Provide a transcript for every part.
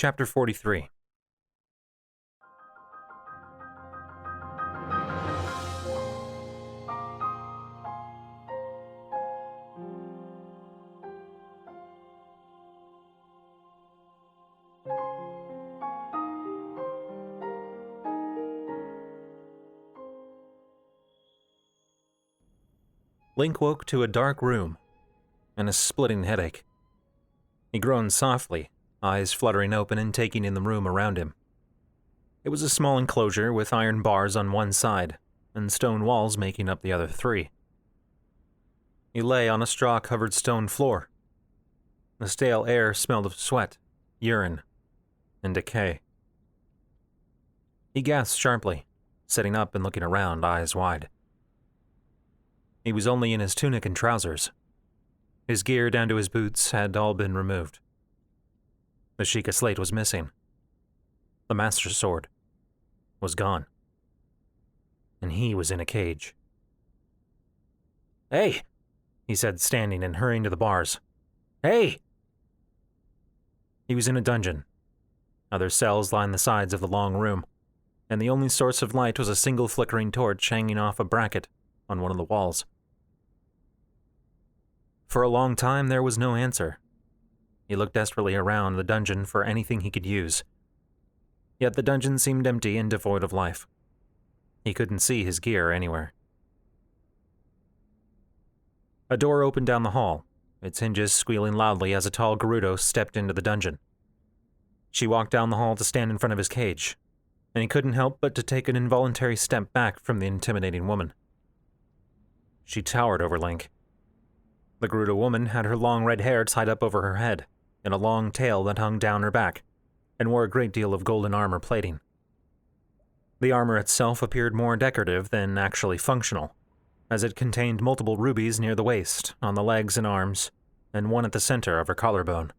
Chapter 43. Link woke to a dark room and a splitting headache. He groaned softly, eyes fluttering open and taking in the room around him. It was a small enclosure with iron bars on one side and stone walls making up the other three. He lay on a straw-covered stone floor. The stale air smelled of sweat, urine, and decay. He gasped sharply, sitting up and looking around, eyes wide. He was only in his tunic and trousers. His gear down to his boots had all been removed. The Sheikah slate was missing. The Master Sword was gone. And he was in a cage. "Hey!" he said, standing and hurrying to the bars. "Hey!" He was in a dungeon. Other cells lined the sides of the long room, and the only source of light was a single flickering torch hanging off a bracket on one of the walls. For a long time, there was no answer. He looked desperately around the dungeon for anything he could use. Yet the dungeon seemed empty and devoid of life. He couldn't see his gear anywhere. A door opened down the hall, its hinges squealing loudly as a tall Gerudo stepped into the dungeon. She walked down the hall to stand in front of his cage, and he couldn't help but to take an involuntary step back from the intimidating woman. She towered over Link. The Gerudo woman had her long red hair tied up over her head, in a long tail that hung down her back, and wore a great deal of golden armor plating. The armor itself appeared more decorative than actually functional, as it contained multiple rubies near the waist, on the legs and arms, and one at the center of her collarbone.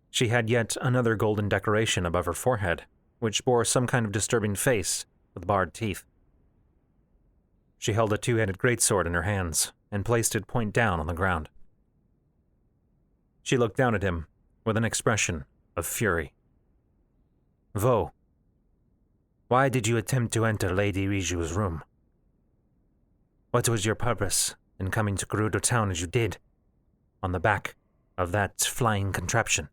She had yet another golden decoration above her forehead, which bore some kind of disturbing face with barred teeth. She held a two-handed greatsword in her hands, and placed it point down on the ground. She looked down at him with an expression of fury. "Vo, why did you attempt to enter Lady Riju's room? What was your purpose in coming to Gerudo town as you did, on the back of that flying contraption?"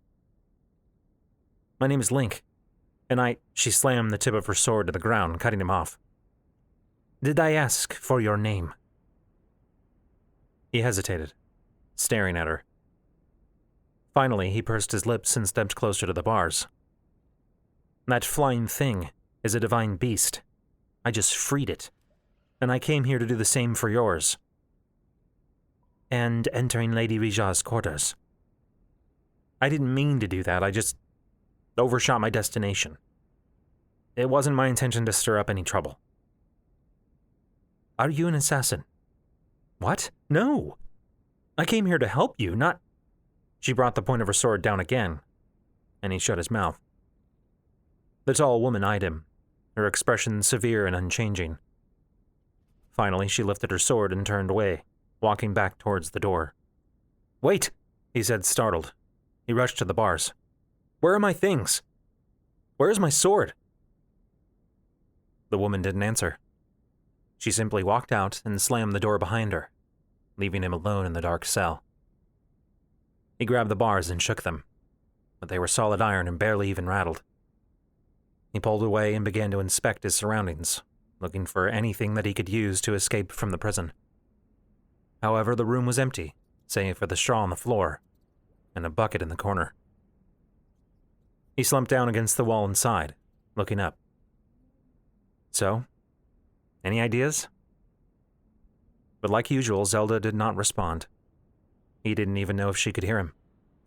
"My name is Link, and She slammed the tip of her sword to the ground, cutting him off. "Did I ask for your name?" He hesitated, staring at her. Finally, he pursed his lips and stepped closer to the bars. "That flying thing is a divine beast. I just freed it, and I came here to do the same for yours." "And entering Lady Rija's quarters?" "I didn't mean to do that, I just overshot my destination. It wasn't my intention to stir up any trouble." "Are you an assassin?" "What? No! I came here to help you, not—" She brought the point of her sword down again, and he shut his mouth. The tall woman eyed him, her expression severe and unchanging. Finally, she lifted her sword and turned away, walking back towards the door. "Wait!" he said, startled. He rushed to the bars. "Where are my things? Where is my sword?" The woman didn't answer. She simply walked out and slammed the door behind her, leaving him alone in the dark cell. He grabbed the bars and shook them, but they were solid iron and barely even rattled. He pulled away and began to inspect his surroundings, looking for anything that he could use to escape from the prison. However, the room was empty, save for the straw on the floor and a bucket in the corner. He slumped down against the wall inside, looking up. "So, any ideas?" But like usual, Zelda did not respond. He didn't even know if she could hear him,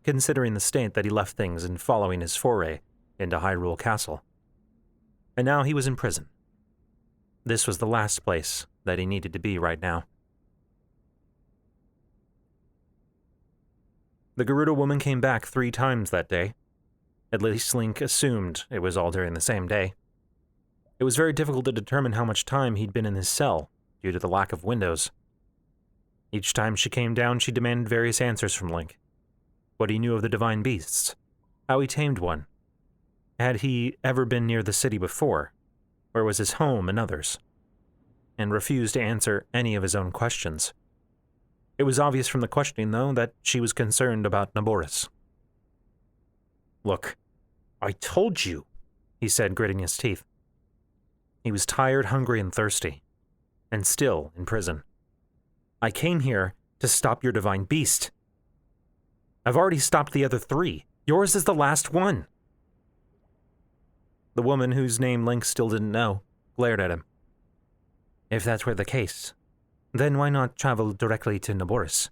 considering the state that he left things in following his foray into Hyrule Castle. And now he was in prison. This was the last place that he needed to be right now. The Gerudo woman came back 3 times that day. At least Link assumed it was all during the same day. It was very difficult to determine how much time he'd been in his cell due to the lack of windows. Each time she came down, she demanded various answers from Link. What he knew of the divine beasts, how he tamed one, Had he ever been near the city before? Where was his home and others? And refused to answer any of his own questions. It was obvious from the questioning, though, that she was concerned about Naboris. "Look, I told you," he said, gritting his teeth. He was tired, hungry, and thirsty, and still in prison. "I came here to stop your divine beast. I've already stopped the other 3. Yours is the last one." The woman, whose name Link still didn't know, glared at him. "If that were the case, then why not travel directly to Naboris?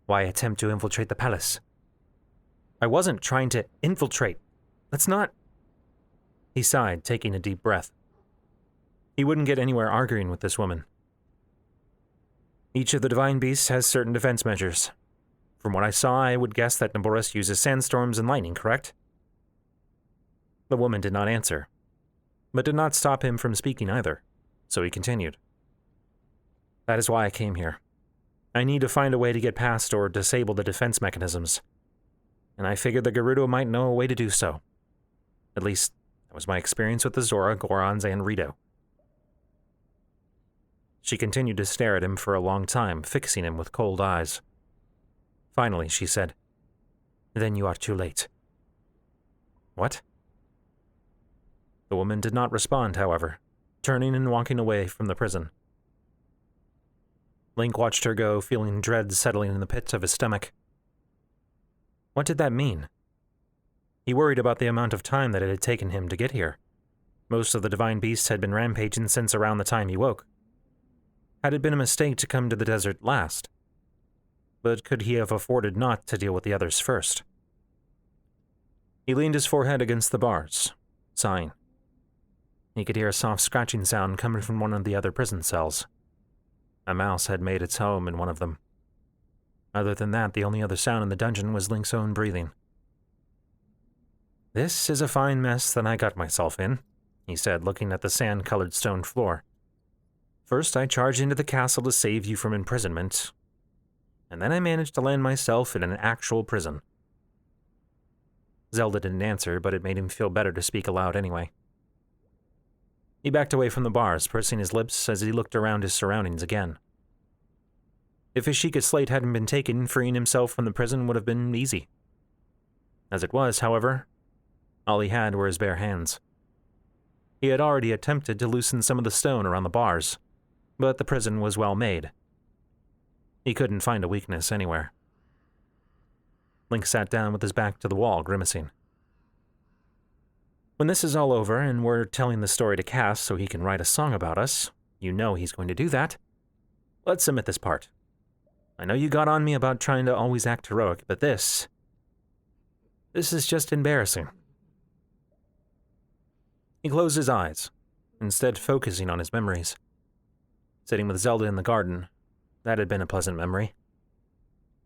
Why attempt to infiltrate the palace?" "I wasn't trying to infiltrate. That's not—" He sighed, taking a deep breath. He wouldn't get anywhere arguing with this woman. "Each of the divine beasts has certain defense measures. From what I saw, I would guess that Naboris uses sandstorms and lightning, correct?" The woman did not answer, but did not stop him from speaking either, so he continued. "That is why I came here. I need to find a way to get past or disable the defense mechanisms, and I figured the Gerudo might know a way to do so. At least, that was my experience with the Zora, Gorons, and Rito." She continued to stare at him for a long time, fixing him with cold eyes. Finally, she said, "Then you are too late." "What?" The woman did not respond, however, turning and walking away from the prison. Link watched her go, feeling dread settling in the pits of his stomach. What did that mean? He worried about the amount of time that it had taken him to get here. Most of the divine beasts had been rampaging since around the time he woke. Had it been a mistake to come to the desert last? But could he have afforded not to deal with the others first? He leaned his forehead against the bars, sighing. He could hear a soft scratching sound coming from one of the other prison cells. A mouse had made its home in one of them. Other than that, the only other sound in the dungeon was Link's own breathing. "This is a fine mess that I got myself in," he said, looking at the sand-colored stone floor. "First, I charged into the castle to save you from imprisonment, and then I managed to land myself in an actual prison." Zelda didn't answer, but it made him feel better to speak aloud anyway. He backed away from the bars, pursing his lips as he looked around his surroundings again. If his Sheikah slate hadn't been taken, freeing himself from the prison would have been easy. As it was, however, all he had were his bare hands. He had already attempted to loosen some of the stone around the bars, but the prison was well made. He couldn't find a weakness anywhere. Link sat down with his back to the wall, grimacing. "When this is all over and we're telling the story to Cass so he can write a song about us, you know he's going to do that. Let's omit this part. I know you got on me about trying to always act heroic, but this is just embarrassing." He closed his eyes, instead focusing on his memories. Sitting with Zelda in the garden, that had been a pleasant memory.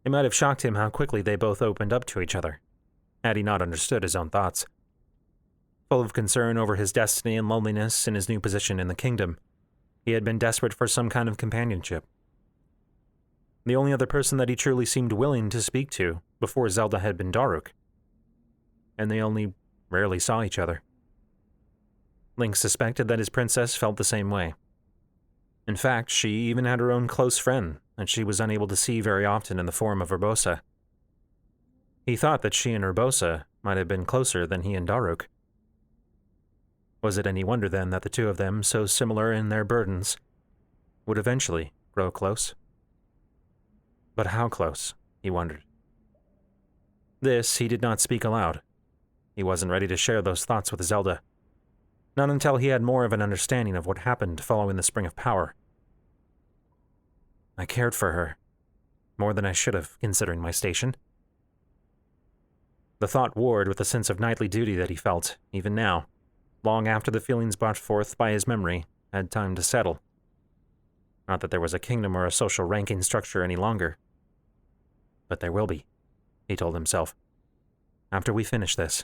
It might have shocked him how quickly they both opened up to each other, had he not understood his own thoughts. Full of concern over his destiny and loneliness in his new position in the kingdom, he had been desperate for some kind of companionship. The only other person that he truly seemed willing to speak to before Zelda had been Daruk, and they only rarely saw each other. Link suspected that his princess felt the same way. In fact, she even had her own close friend that she was unable to see very often in the form of Urbosa. He thought that she and Urbosa might have been closer than he and Daruk. Was it any wonder, then, that the two of them, so similar in their burdens, would eventually grow close? But how close, he wondered. This he did not speak aloud. He wasn't ready to share those thoughts with Zelda. Not until he had more of an understanding of what happened following the Spring of Power. I cared for her, more than I should have, considering my station. The thought warred with a sense of knightly duty that he felt, even now, long after the feelings brought forth by his memory had time to settle. Not that there was a kingdom or a social ranking structure any longer. But there will be, he told himself, after we finish this.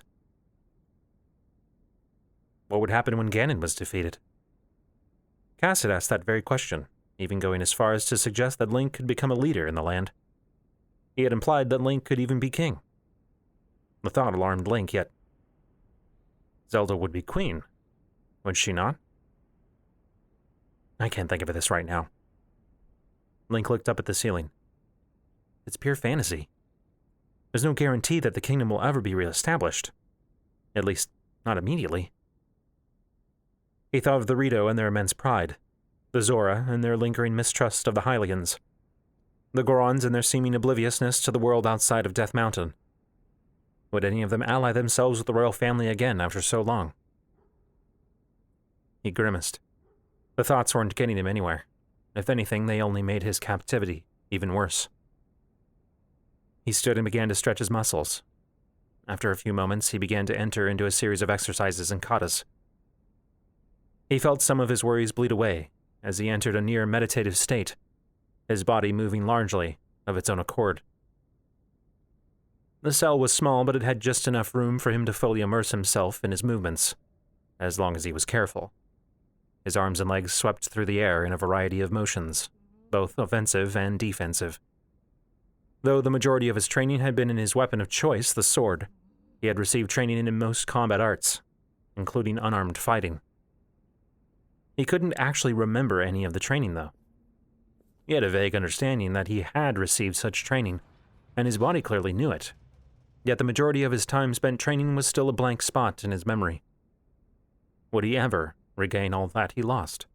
What would happen when Ganon was defeated? Cass had asked that very question, even going as far as to suggest that Link could become a leader in the land. He had implied that Link could even be king. The thought alarmed Link, yet Zelda would be queen, would she not? I can't think of this right now. Link looked up at the ceiling. It's pure fantasy. There's no guarantee that the kingdom will ever be reestablished. At least, not immediately. He thought of the Gerudo and their immense pride, the Zora and their lingering mistrust of the Hylians, the Gorons and their seeming obliviousness to the world outside of Death Mountain. Would any of them ally themselves with the royal family again after so long? He grimaced. The thoughts weren't getting him anywhere. If anything, they only made his captivity even worse. He stood and began to stretch his muscles. After a few moments, he began to enter into a series of exercises and katas. He felt some of his worries bleed away as he entered a near meditative state, his body moving largely of its own accord. The cell was small, but it had just enough room for him to fully immerse himself in his movements, as long as he was careful. His arms and legs swept through the air in a variety of motions, both offensive and defensive. Though the majority of his training had been in his weapon of choice, the sword, he had received training in most combat arts, including unarmed fighting. He couldn't actually remember any of the training, though. He had a vague understanding that he had received such training, and his body clearly knew it. Yet the majority of his time spent training was still a blank spot in his memory. Would he ever regain all that he lost?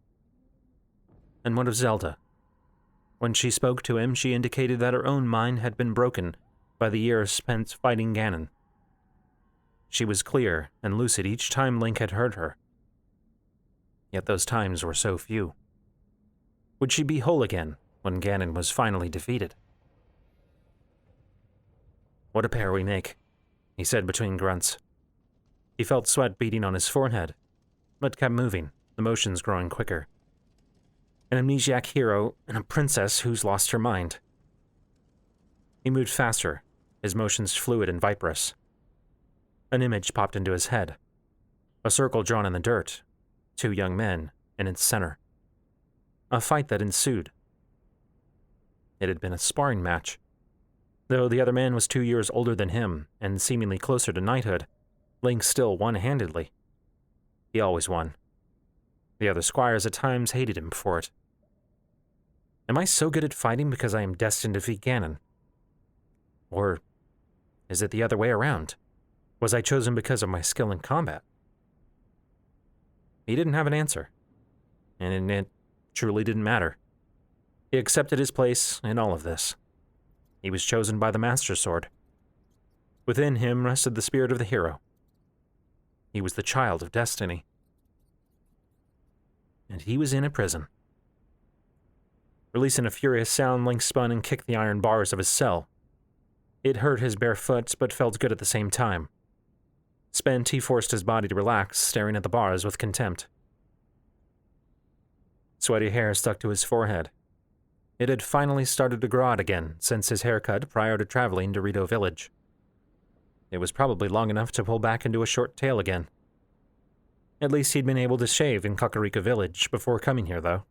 And what of Zelda? When she spoke to him, she indicated that her own mind had been broken by the years spent fighting Ganon. She was clear and lucid each time Link had heard her. Yet those times were so few. Would she be whole again when Ganon was finally defeated? What a pair we make, he said between grunts. He felt sweat beading on his forehead, but kept moving, the motions growing quicker. An amnesiac hero and a princess who's lost her mind. He moved faster, his motions fluid and viperous. An image popped into his head. A circle drawn in the dirt, 2 young men in its center. A fight that ensued. It had been a sparring match. Though the other man was 2 years older than him and seemingly closer to knighthood, Link still won handedly. He always won. The other squires at times hated him for it. Am I so good at fighting because I am destined to defeat Ganon? Or is it the other way around? Was I chosen because of my skill in combat? He didn't have an answer, and it truly didn't matter. He accepted his place in all of this. He was chosen by the Master Sword. Within him rested the spirit of the hero. He was the child of destiny. And he was in a prison. Releasing a furious sound, Link spun and kicked the iron bars of his cell. It hurt his bare foot, but felt good at the same time. Spent, he forced his body to relax, staring at the bars with contempt. Sweaty hair stuck to his forehead. It had finally started to grow out again since his haircut prior to traveling to Gerudo village. It was probably long enough to pull back into a short tail again. At least he'd been able to shave in Kakariko village before coming here, though.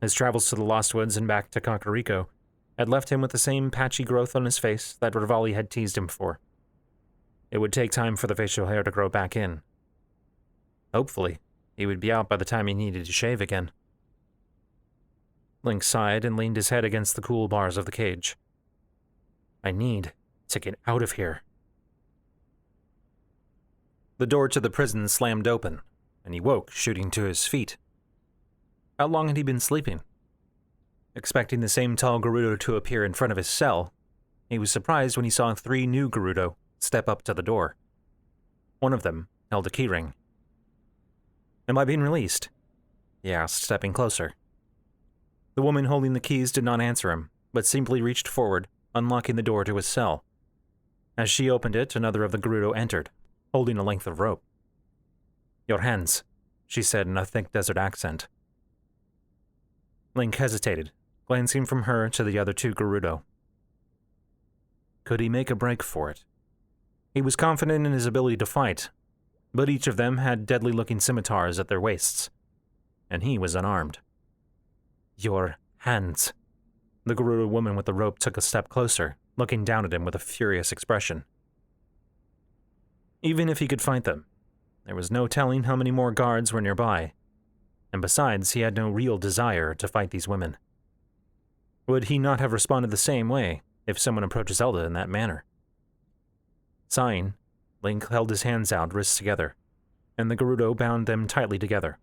His travels to the Lost Woods and back to Kakariko had left him with the same patchy growth on his face that Rivali had teased him for. It would take time for the facial hair to grow back in. Hopefully, he would be out by the time he needed to shave again. Link sighed and leaned his head against the cool bars of the cage. I need to get out of here. The door to the prison slammed open, and he woke, shooting to his feet. How long had he been sleeping? Expecting the same tall Gerudo to appear in front of his cell, he was surprised when he saw 3 new Gerudo step up to the door. One of them held a keyring. Am I being released? He asked, stepping closer. The woman holding the keys did not answer him, but simply reached forward, unlocking the door to his cell. As she opened it, another of the Gerudo entered, holding a length of rope. Your hands, she said in a thick desert accent. Link hesitated, glancing from her to the other 2 Gerudo. Could he make a break for it? He was confident in his ability to fight, but each of them had deadly-looking scimitars at their waists, and he was unarmed. Your hands. The Gerudo woman with the rope took a step closer, looking down at him with a furious expression. Even if he could fight them, There was no telling how many more guards were nearby, and besides, he had no real desire to fight these women. Would he not have responded the same way if someone approached Zelda in that manner? Sighing, Link held his hands out, wrists together, and the Gerudo bound them tightly together.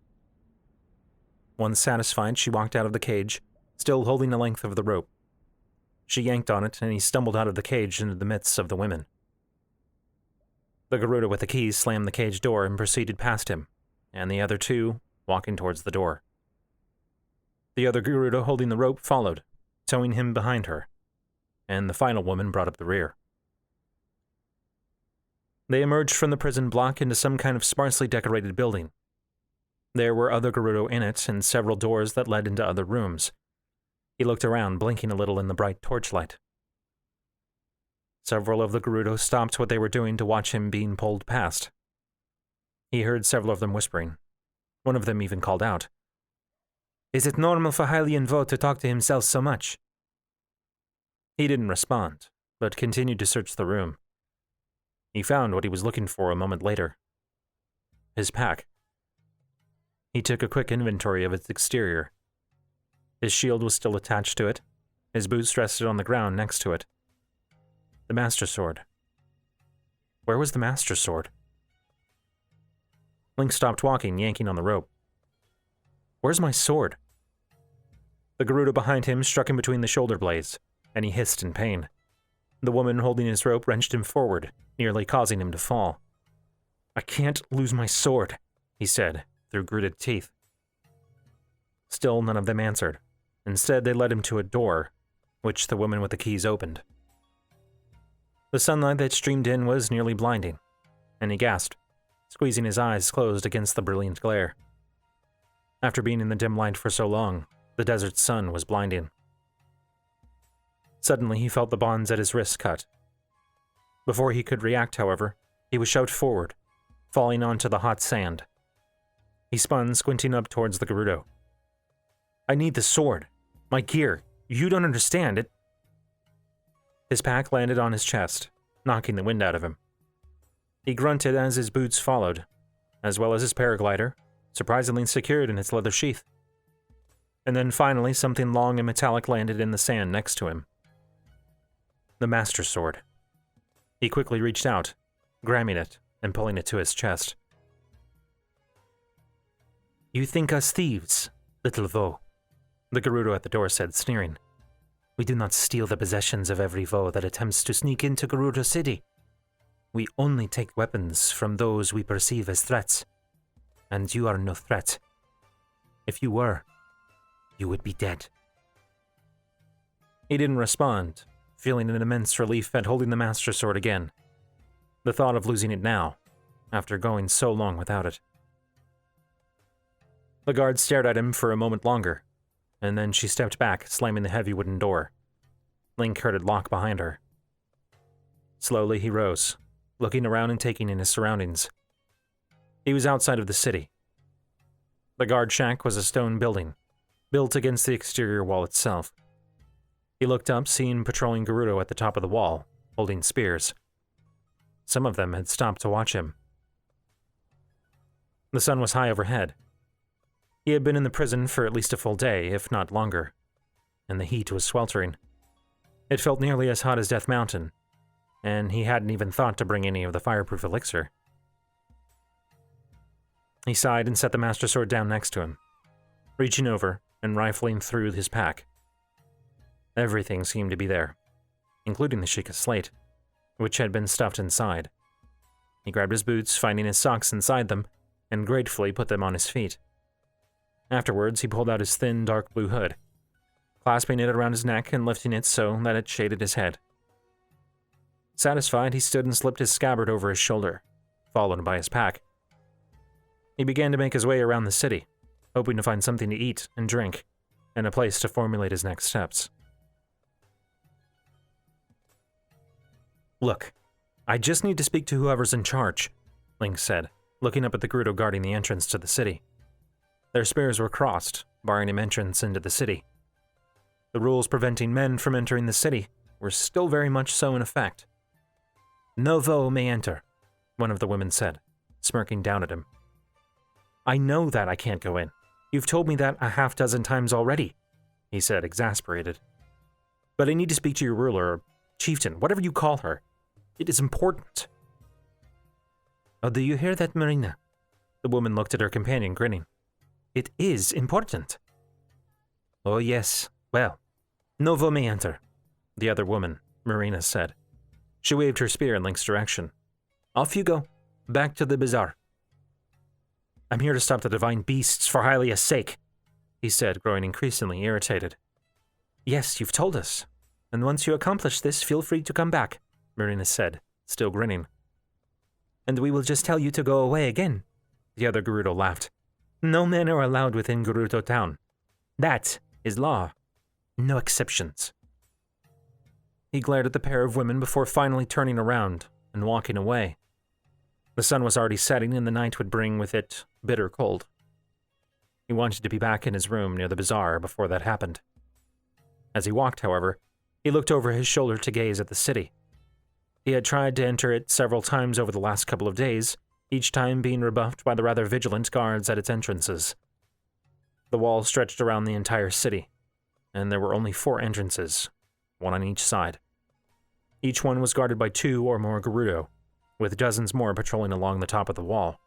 Once satisfied, she walked out of the cage, still holding the length of the rope. She yanked on it, and he stumbled out of the cage into the midst of the women. The Gerudo with the keys slammed the cage door and proceeded past him, and the other two walking towards the door. The other Gerudo holding the rope followed, towing him behind her, and the final woman brought up the rear. They emerged from the prison block into some kind of sparsely decorated building. There were other Gerudo in it and several doors that led into other rooms. He looked around, blinking a little in the bright torchlight. Several of the Gerudo stopped what they were doing to watch him being pulled past. He heard several of them whispering. One of them even called out, "Is it normal for CalebCollinsVO to talk to himself so much?" He didn't respond, but continued to search the room. He found what he was looking for a moment later. His pack. He took a quick inventory of its exterior. His shield was still attached to it. His boots rested on the ground next to it. The Master Sword. Where was the Master Sword? Link stopped walking, yanking on the rope. "Where's my sword?" The Gerudo behind him struck him between the shoulder blades, and he hissed in pain. The woman holding his rope wrenched him forward, nearly causing him to fall. "I can't lose my sword," he said, through gritted teeth. Still, none of them answered. Instead, they led him to a door, which the woman with the keys opened. The sunlight that streamed in was nearly blinding, and he gasped, squeezing his eyes closed against the brilliant glare. After being in the dim light for so long, the desert sun was blinding. Suddenly, he felt the bonds at his wrists cut. Before he could react, however, he was shoved forward, falling onto the hot sand. He spun, squinting up towards the Gerudo. "I need the sword. My gear. You don't understand it." His pack landed on his chest, knocking the wind out of him. He grunted as his boots followed, as well as his paraglider, surprisingly secured in its leather sheath. And then finally something long and metallic landed in the sand next to him. The Master Sword. He quickly reached out, grabbing it and pulling it to his chest. "You think us thieves, little Vo?" the Gerudo at the door said, sneering. "We do not steal the possessions of every Vo that attempts to sneak into Gerudo City. We only take weapons from those we perceive as threats. And you are no threat. If you were, you would be dead." He didn't respond, feeling an immense relief at holding the Master Sword again. The thought of losing it now, after going so long without it. The guard stared at him for a moment longer, and then she stepped back, slamming the heavy wooden door. Link heard it lock behind her. Slowly he rose, looking around and taking in his surroundings. He was outside of the city. The guard shack was a stone building, built against the exterior wall itself. He looked up, seeing patrolling Gerudo at the top of the wall, holding spears. Some of them had stopped to watch him. The sun was high overhead. He had been in the prison for at least a full day, if not longer, and the heat was sweltering. It felt nearly as hot as Death Mountain, and he hadn't even thought to bring any of the fireproof elixir. He sighed and set the Master Sword down next to him, reaching over and rifling through his pack. Everything seemed to be there, including the Sheikah's slate, which had been stuffed inside. He grabbed his boots, finding his socks inside them, and gratefully put them on his feet. Afterwards, he pulled out his thin, dark blue hood, clasping it around his neck and lifting it so that it shaded his head. Satisfied, he stood and slipped his scabbard over his shoulder, followed by his pack. He began to make his way around the city, hoping to find something to eat and drink, and a place to formulate his next steps. "Look, I just need to speak to whoever's in charge," Link said, looking up at the Gerudo guarding the entrance to the city. Their spears were crossed, barring him entrance into the city. The rules preventing men from entering the city were still very much so in effect. "No Vo may enter," one of the women said, smirking down at him. I know that I can't go in. You've told me that a half-dozen times already, he said, exasperated. But I need to speak to your ruler, or chieftain, whatever you call her. It is important. Oh, do you hear that, Marina? The woman looked at her companion, grinning. It is important. Oh, yes. Well, Novo may enter, the other woman, Marina, said. She waved her spear in Link's direction. Off you go. Back to the bazaar. I'm here to stop the divine beasts for Hylia's sake, he said, growing increasingly irritated. Yes, you've told us. And once you accomplish this, feel free to come back, Marina said, still grinning. And we will just tell you to go away again, the other Gerudo laughed. No men are allowed within Gerudo town. That is law. No exceptions. He glared at the pair of women before finally turning around and walking away. The sun was already setting and the night would bring with it bitter cold. He wanted to be back in his room near the bazaar before that happened. As he walked, however, he looked over his shoulder to gaze at the city. He had tried to enter it several times over the last couple of days, each time being rebuffed by the rather vigilant guards at its entrances. The wall stretched around the entire city, and there were only 4 entrances, one on each side. Each one was guarded by 2 or more Gerudo, with dozens more patrolling along the top of the wall.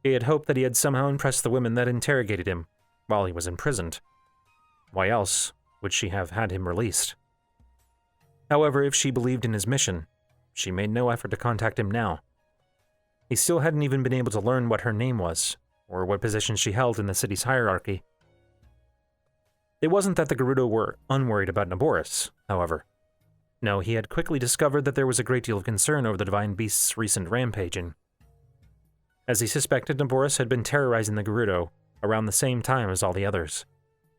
He had hoped that he had somehow impressed the women that interrogated him while he was imprisoned. Why else would she have had him released? However, if she believed in his mission, she made no effort to contact him now. He still hadn't even been able to learn what her name was, or what position she held in the city's hierarchy. It wasn't that the Gerudo were unworried about Naboris, however. No, he had quickly discovered that there was a great deal of concern over the divine beast's recent rampaging. As he suspected, Naboris had been terrorizing the Gerudo around the same time as all the others,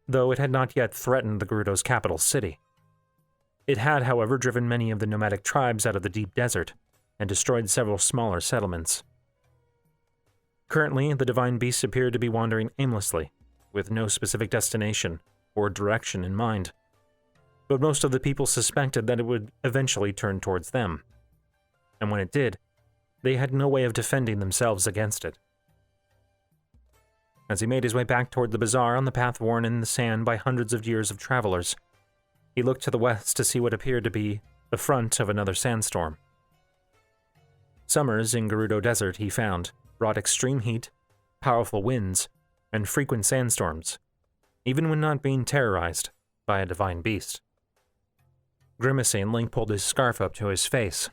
though it had not yet threatened the Gerudo's capital city. It had, however, driven many of the nomadic tribes out of the deep desert and destroyed several smaller settlements. Currently, the divine beasts appeared to be wandering aimlessly, with no specific destination or direction in mind. But most of the people suspected that it would eventually turn towards them. And when it did, they had no way of defending themselves against it. As he made his way back toward the bazaar on the path worn in the sand by hundreds of years of travelers, he looked to the west to see what appeared to be the front of another sandstorm. Summers in Gerudo Desert, he found, brought extreme heat, powerful winds, and frequent sandstorms, even when not being terrorized by a divine beast. Grimacing, Link pulled his scarf up to his face.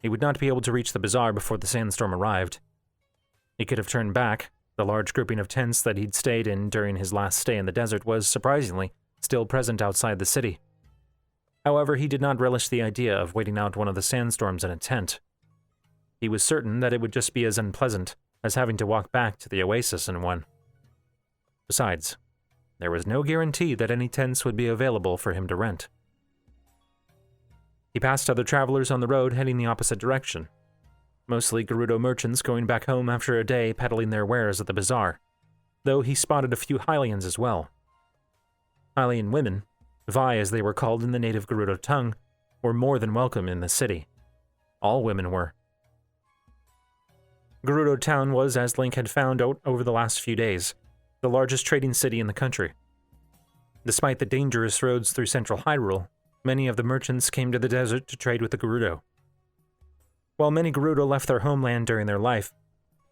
He would not be able to reach the bazaar before the sandstorm arrived. He could have turned back. The large grouping of tents that he'd stayed in during his last stay in the desert was, surprisingly, still present outside the city. However, he did not relish the idea of waiting out one of the sandstorms in a tent. He was certain that it would just be as unpleasant as having to walk back to the oasis in one. Besides, there was no guarantee that any tents would be available for him to rent. He passed other travelers on the road heading the opposite direction, mostly Gerudo merchants going back home after a day peddling their wares at the bazaar, though he spotted a few Hylians as well. Hylian women, Vi as they were called in the native Gerudo tongue, were more than welcome in the city. All women were. Gerudo Town was, as Link had found out over the last few days, the largest trading city in the country. Despite the dangerous roads through central Hyrule, many of the merchants came to the desert to trade with the Gerudo. While many Gerudo left their homeland during their life,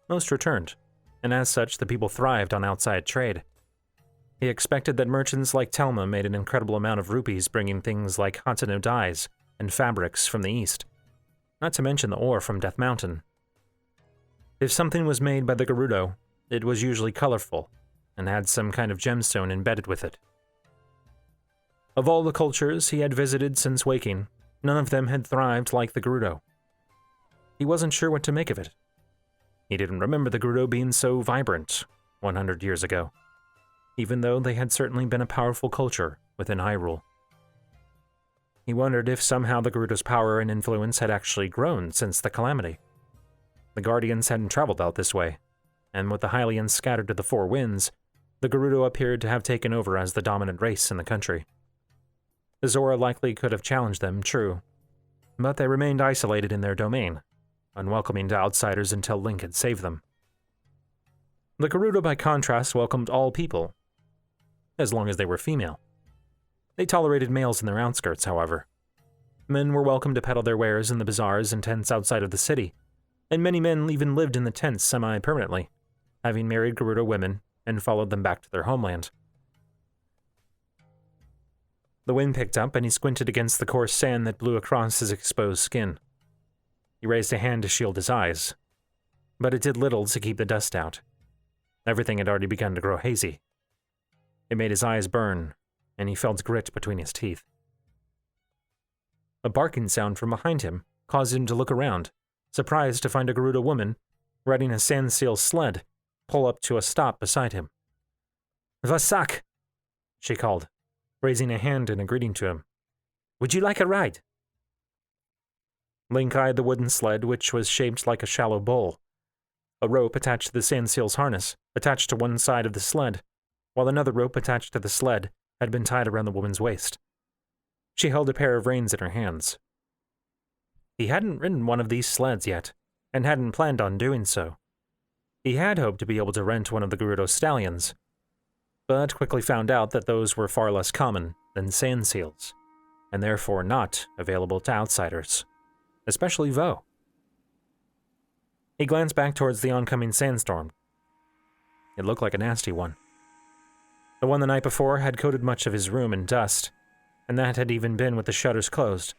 most returned, and as such the people thrived on outside trade. He expected that merchants like Telma made an incredible amount of rupees bringing things like Hateno dyes and fabrics from the east, not to mention the ore from Death Mountain. If something was made by the Gerudo, it was usually colorful, and had some kind of gemstone embedded with it. Of all the cultures he had visited since waking, none of them had thrived like the Gerudo. He wasn't sure what to make of it. He didn't remember the Gerudo being so vibrant 100 years ago, even though they had certainly been a powerful culture within Hyrule. He wondered if somehow the Gerudo's power and influence had actually grown since the calamity. The Guardians hadn't traveled out this way, and with the Hylians scattered to the four winds, the Gerudo appeared to have taken over as the dominant race in the country. The Zora likely could have challenged them, true, but they remained isolated in their domain, unwelcoming to outsiders until Link had saved them. The Gerudo, by contrast, welcomed all people, as long as they were female. They tolerated males in their outskirts, however. Men were welcome to peddle their wares in the bazaars and tents outside of the city, and many men even lived in the tents semi-permanently, having married Gerudo women and followed them back to their homeland. The wind picked up, and he squinted against the coarse sand that blew across his exposed skin. He raised a hand to shield his eyes, but it did little to keep the dust out. Everything had already begun to grow hazy. It made his eyes burn, and he felt grit between his teeth. A barking sound from behind him caused him to look around, surprised to find a Gerudo woman, riding a sandseal sled, pull up to a stop beside him. "Vasak!" she called, raising a hand in a greeting to him. "Would you like a ride?" Link eyed the wooden sled, which was shaped like a shallow bowl. A rope attached to the sandseal's harness, attached to one side of the sled, while another rope attached to the sled had been tied around the woman's waist. She held a pair of reins in her hands. He hadn't ridden one of these sleds yet, and hadn't planned on doing so. He had hoped to be able to rent one of the Gerudo stallions, but quickly found out that those were far less common than sandseals, and therefore not available to outsiders, especially Vo. He glanced back towards the oncoming sandstorm. It looked like a nasty one. The one the night before had coated much of his room in dust, and that had even been with the shutters closed.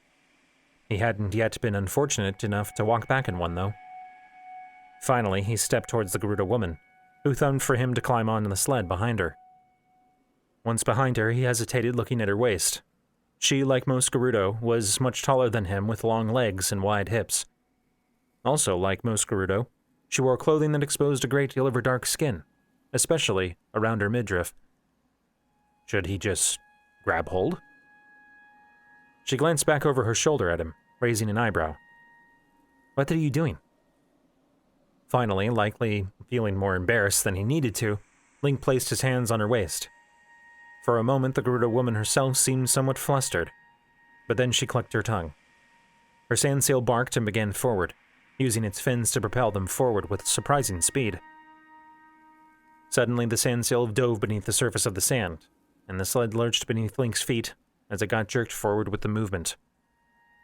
He hadn't yet been unfortunate enough to walk back in one, though. Finally, he stepped towards the Gerudo woman, who thumbed for him to climb onto the sled behind her. Once behind her, he hesitated, looking at her waist. She, like most Gerudo, was much taller than him, with long legs and wide hips. Also, like most Gerudo, she wore clothing that exposed a great deal of her dark skin, especially around her midriff. Should he just grab hold? She glanced back over her shoulder at him, raising an eyebrow. "What are you doing?" Finally, likely feeling more embarrassed than he needed to, Link placed his hands on her waist. For a moment, the Gerudo woman herself seemed somewhat flustered, but then she clucked her tongue. Her sandseal barked and began forward, using its fins to propel them forward with surprising speed. Suddenly, the sandseal dove beneath the surface of the sand, and the sled lurched beneath Link's feet as it got jerked forward with the movement.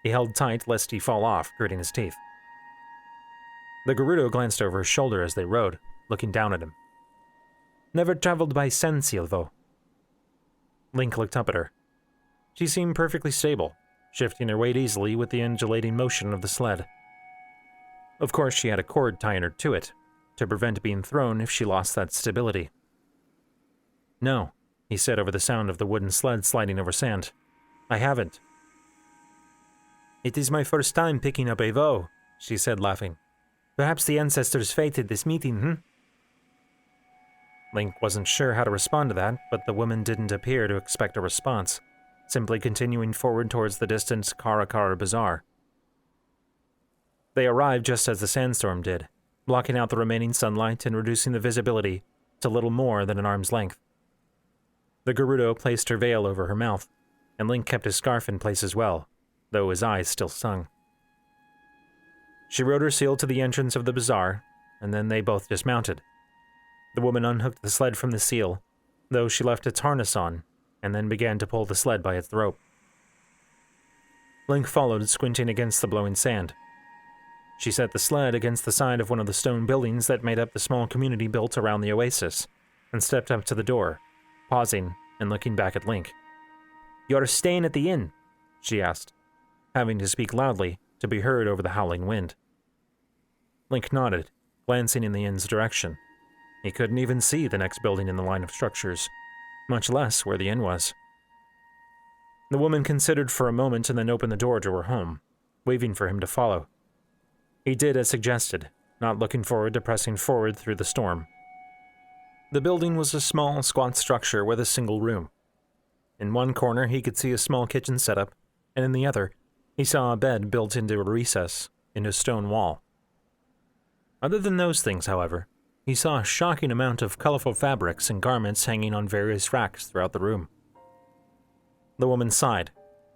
He held tight lest he fall off, gritting his teeth. The Gerudo glanced over his shoulder as they rode, looking down at him. "Never traveled by sandseal, though." Link looked up at her. She seemed perfectly stable, shifting her weight easily with the undulating motion of the sled. Of course, she had a cord tying her to it, to prevent being thrown if she lost that stability. "No," he said over the sound of the wooden sled sliding over sand. "I haven't." "It is my first time picking up a Vo," she said, laughing. "Perhaps the ancestors fated this meeting, Link wasn't sure how to respond to that, but the woman didn't appear to expect a response, simply continuing forward towards the distant Karakara Bazaar. They arrived just as the sandstorm did, blocking out the remaining sunlight and reducing the visibility to little more than an arm's length. The Gerudo placed her veil over her mouth, and Link kept his scarf in place as well, though his eyes still stung. She rode her seal to the entrance of the bazaar, and then they both dismounted. The woman unhooked the sled from the seal, though she left its harness on, and then began to pull the sled by its rope. Link followed, squinting against the blowing sand. She set the sled against the side of one of the stone buildings that made up the small community built around the oasis, and stepped up to the door, pausing and looking back at Link. "You're staying at the inn?" she asked, having to speak loudly to be heard over the howling wind. Link nodded, glancing in the inn's direction. He couldn't even see the next building in the line of structures, much less where the inn was. The woman considered for a moment and then opened the door to her home, waving for him to follow. He did as suggested, not looking forward to pressing forward through the storm. The building was a small, squat structure with a single room. In one corner, he could see a small kitchen setup, and in the other, he saw a bed built into a recess in a stone wall. Other than those things, however, he saw a shocking amount of colorful fabrics and garments hanging on various racks throughout the room. The woman sighed,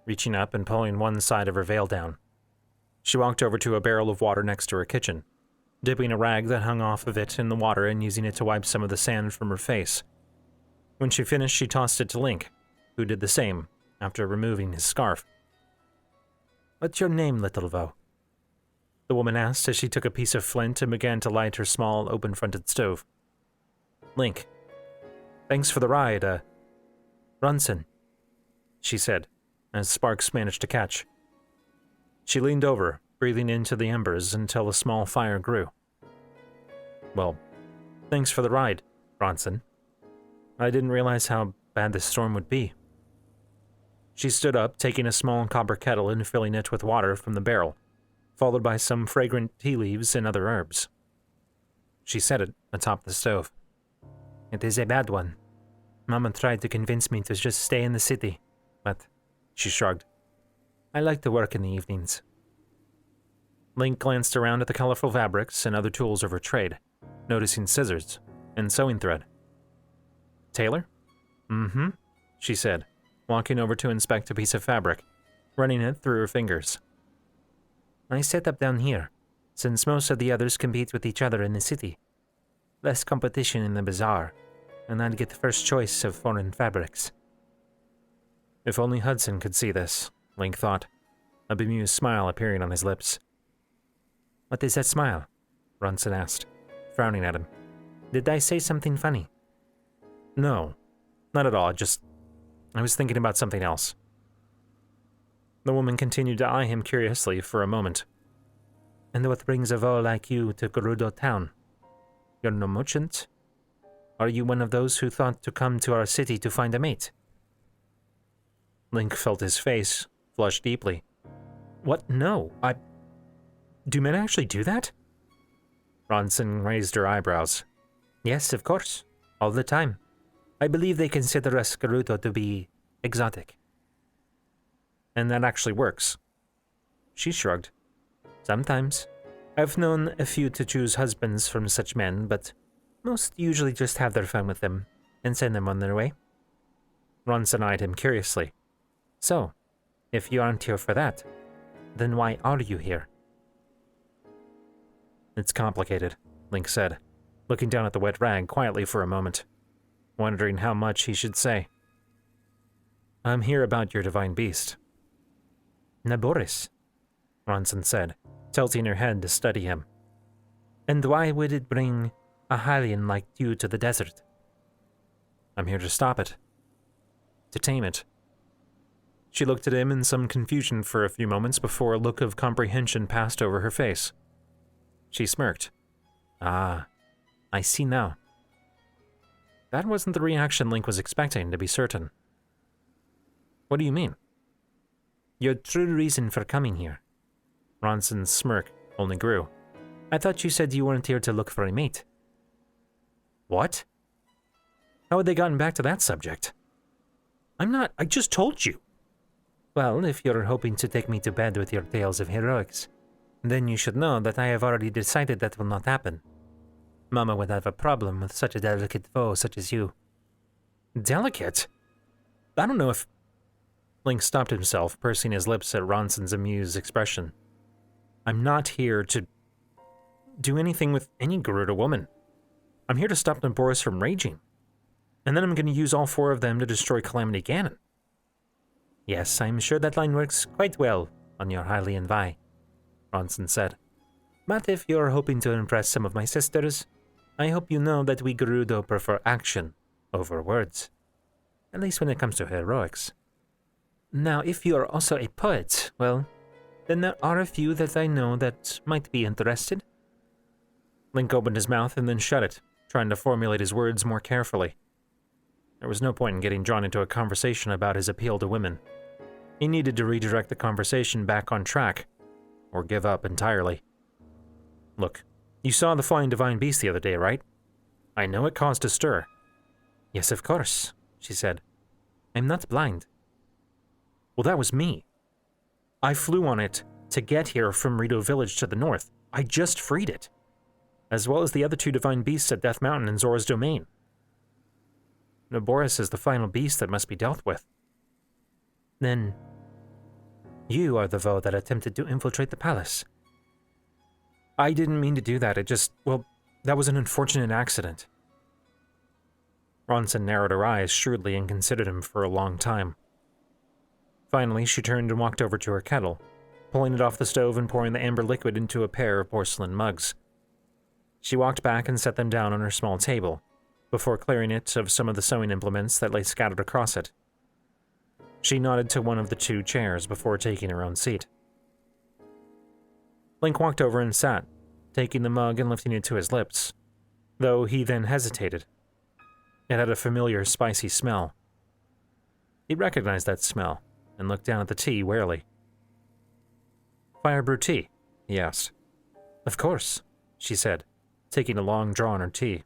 reaching up and pulling one side of her veil down. She walked over to a barrel of water next to her kitchen, dipping a rag that hung off of it in the water and using it to wipe some of the sand from her face. When she finished, she tossed it to Link, who did the same after removing his scarf. "What's your name, little Vo?" the woman asked as she took a piece of flint and began to light her small, open-fronted stove. "Link. Thanks for the ride, Ronson," she said, as sparks managed to catch. She leaned over, breathing into the embers until a small fire grew. "Well, thanks for the ride, Ronson. I didn't realize how bad this storm would be." She stood up, taking a small copper kettle and filling it with water from the barrel, followed by some fragrant tea leaves and other herbs. She set it atop the stove. "It is a bad one. Mama tried to convince me to just stay in the city, but," she shrugged, "I like to work in the evenings." Link glanced around at the colorful fabrics and other tools of her trade, noticing scissors and sewing thread. "Tailor?" "Mm-hmm," she said, walking over to inspect a piece of fabric, running it through her fingers. "I set up down here, since most of the others compete with each other in the city. Less competition in the Bazaar, and I'd get first choice of foreign fabrics." If only Hudson could see this, Link thought, a bemused smile appearing on his lips. "What is that smile?" Ronson asked, frowning at him. "Did I say something funny?" "No, not at all, I was thinking about something else." The woman continued to eye him curiously for a moment. "And what brings a Vo like you to Gerudo town? You're no merchant? Are you one of those who thought to come to our city to find a mate?" Link felt his face flush deeply. "What? No, Do men actually do that?" Ronson raised her eyebrows. "Yes, of course. All the time. I believe they consider us Gerudo to be exotic." "And that actually works?" She shrugged. "Sometimes. I've known a few to choose husbands from such men, but most usually just have their fun with them and send them on their way." Ronson eyed him curiously. "So, if you aren't here for that, then why are you here?" "It's complicated," Link said, looking down at the wet rag quietly for a moment, wondering how much he should say. "I'm here about your divine beast." "Naboris," Ronson said, tilting her head to study him. "And why would it bring a Hylian like you to the desert?" "I'm here to stop it. To tame it." She looked at him in some confusion for a few moments before a look of comprehension passed over her face. She smirked. "Ah, I see now." That wasn't the reaction Link was expecting, to be certain. "What do you mean?" "Your true reason for coming here." Ronson's smirk only grew. "I thought you said you weren't here to look for a mate." "What? How had they gotten back to that subject?" I just told you." "Well, if you're hoping to take me to bed with your tales of heroics, then you should know that I have already decided that will not happen. Mama would have a problem with such a delicate foe such as you." "Delicate? I don't know if..." Link stopped himself, pursing his lips at Ronson's amused expression. "I'm not here to do anything with any Gerudo woman. I'm here to stop Naboris from raging. And then I'm going to use all 4 of them to destroy Calamity Ganon." "Yes, I'm sure that line works quite well on your Hylian Vi," Ronson said. "But if you're hoping to impress some of my sisters, I hope you know that we Gerudo prefer action over words. At least when it comes to heroics. Now, if you are also a poet, well, then there are a few that I know that might be interested." Link opened his mouth and then shut it, trying to formulate his words more carefully. There was no point in getting drawn into a conversation about his appeal to women. He needed to redirect the conversation back on track, or give up entirely. "Look, you saw the flying divine beast the other day, right? I know it caused a stir." "Yes, of course," she said. "I'm not blind." "Well, that was me. I flew on it to get here from Rito Village to the north. I just freed it, as well as the other 2 divine beasts at Death Mountain and Zora's Domain. Naboris is the final beast that must be dealt with." "Then You are the Vo that attempted to infiltrate the palace. I didn't mean to do that, that was an unfortunate accident. Ronson narrowed her eyes shrewdly and considered him for a long time. Finally, she turned and walked over to her kettle, pulling it off the stove and pouring the amber liquid into a pair of porcelain mugs. She walked back and set them down on her small table, before clearing it of some of the sewing implements that lay scattered across it. She nodded to one of the 2 chairs before taking her own seat. Link walked over and sat, taking the mug and lifting it to his lips, though he then hesitated. It had a familiar spicy smell. He recognized that smell and looked down at the tea warily. Fire brew tea? He asked. Of course, she said, taking a long draw on her tea.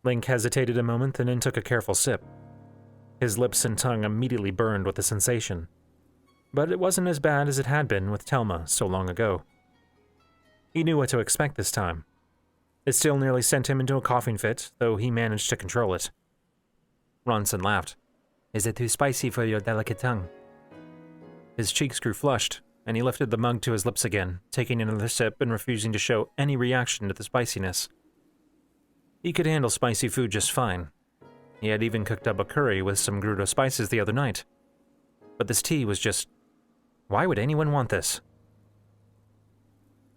Link hesitated a moment and then took a careful sip. His lips and tongue immediately burned with the sensation, but it wasn't as bad as it had been with Telma so long ago. He knew what to expect this time. It still nearly sent him into a coughing fit, though he managed to control it. Ronson laughed. Is it too spicy for your delicate tongue? His cheeks grew flushed, and he lifted the mug to his lips again, taking another sip and refusing to show any reaction to the spiciness. He could handle spicy food just fine. He had even cooked up a curry with some Gerudo spices the other night. But this tea was just... Why would anyone want this?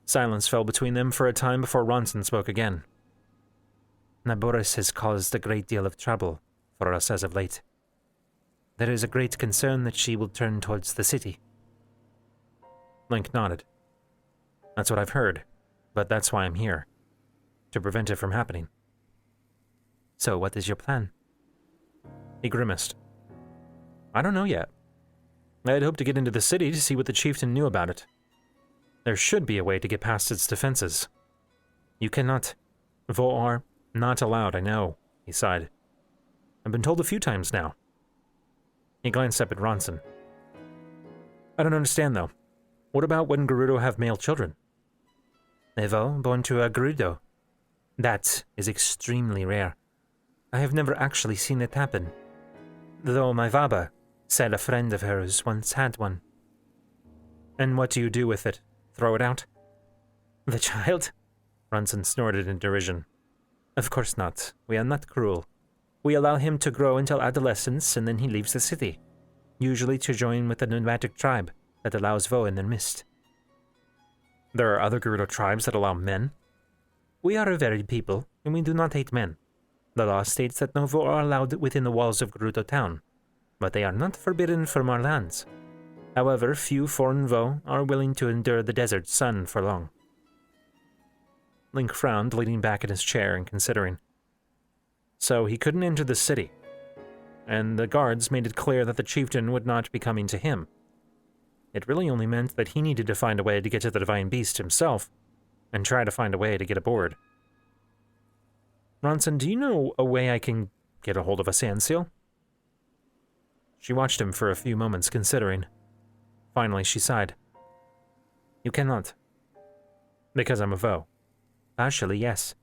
Silence fell between them for a time before Ronson spoke again. Naboris has caused a great deal of trouble for us as of late. There is a great concern that she will turn towards the city. Link nodded. That's what I've heard, but that's why I'm here. To prevent it from happening. So what is your plan? He grimaced. I don't know yet. I had hoped to get into the city to see what the chieftain knew about it. There should be a way to get past its defenses. You cannot. Vo are not allowed, I know, he sighed. I've been told a few times now. He glanced up at Ronson. I don't understand, though. What about when Gerudo have male children? Evo, born to a Gerudo. That is extremely rare. I have never actually seen it happen. Though my Vaba said a friend of hers once had one. And what do you do with it? Throw it out? The child? Ronson snorted in derision. Of course not. We are not cruel. We allow him to grow until adolescence, and then he leaves the city, usually to join with a nomadic tribe that allows Vo in their midst. There are other Gerudo tribes that allow men? We are a varied people, and we do not hate men. The law states that no Vo are allowed within the walls of Gerudo town, but they are not forbidden from our lands. However, few foreign Vo are willing to endure the desert sun for long. Link frowned, leaning back in his chair and considering. So he couldn't enter the city, and the guards made it clear that the chieftain would not be coming to him. It really only meant that he needed to find a way to get to the Divine Beast himself, and try to find a way to get aboard. Ronson, do you know a way I can get a hold of a sand seal? She watched him for a few moments, considering. Finally, she sighed. You cannot. Because I'm a Vo. Partially, yes.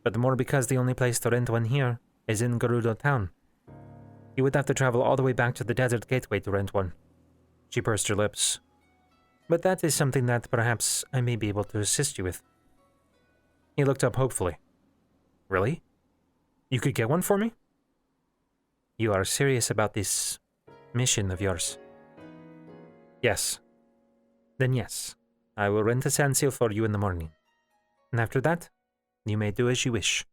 But more because the only place to rent one here is in Gerudo town. You would have to travel all the way back to the desert gateway to rent one. She pursed her lips. But that is something that perhaps I may be able to assist you with. He looked up hopefully. Really? You could get one for me? You are serious about this mission of yours? Yes. Then yes, I will rent a sand seal for you in the morning. And after that, you may do as you wish.